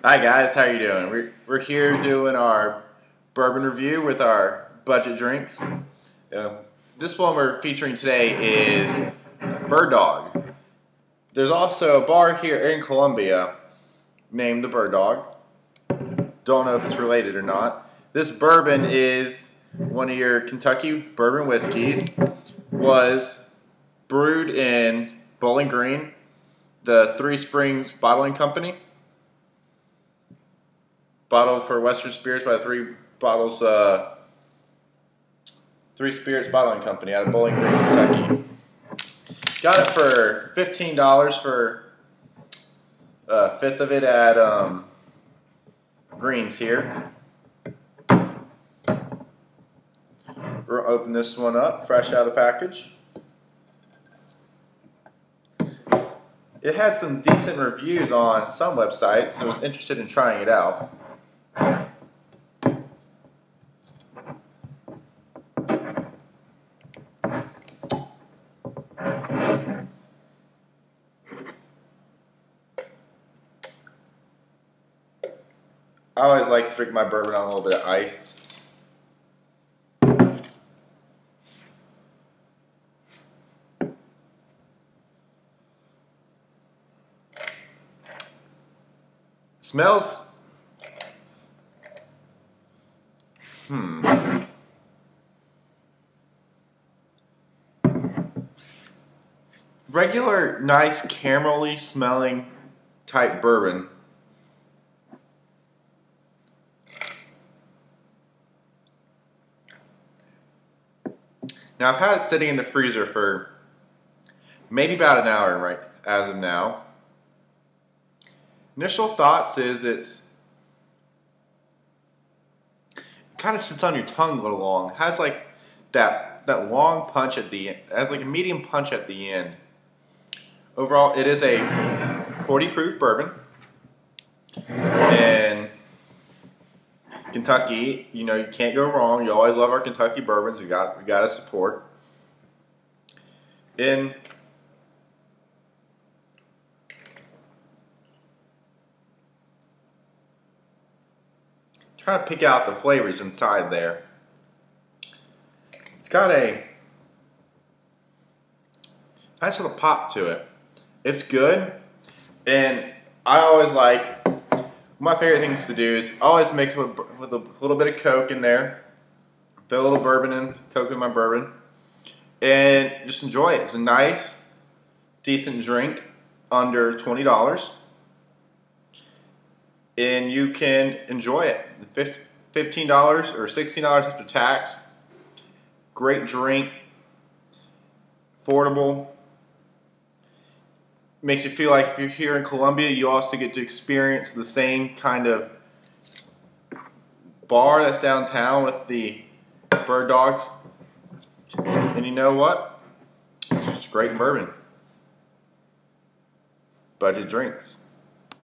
Hi guys, how you doing? We're here doing our bourbon review with our budget drinks. This one we're featuring today is Bird Dog. There's also a bar here in Columbia named the Bird Dog. Don't know if it's related or not. This bourbon is one of your Kentucky bourbon whiskeys. Was brewed in Bowling Green, the Three Springs Bottling Company. Bottled for Western Spirits by Three Spirits Bottling Company out of Bowling Green, Kentucky. Got it for $15 for a fifth of it at Greens here. We'll open this one up, fresh out of the package. It had some decent reviews on some websites, so I was interested in trying it out. I always like to drink my bourbon on a little bit of ice. Smells regular, nice, caramelly smelling type bourbon. Now I've had it sitting in the freezer for maybe about an hour right as of now. Initial thoughts is it kind of sits on your tongue a little long. It has like that long punch at the end. It has like a medium punch at the end. Overall, it is a 40 proof bourbon. And Kentucky, you know, you can't go wrong. You always love our Kentucky bourbons. We got to support. And trying to pick out the flavors inside there. It's got a nice little pop to it. It's good, and I always like. My favorite things to do is always mix with a little bit of Coke in there, put a little bourbon in, Coke in my bourbon, and just enjoy it. It's a nice, decent drink, under $20, and you can enjoy it. $15 or $16 after tax. Great drink, affordable. Makes you feel like if you're here in Columbia, you also get to experience the same kind of bar that's downtown with the bird dogs. And you know what? It's just great bourbon. Budget drinks.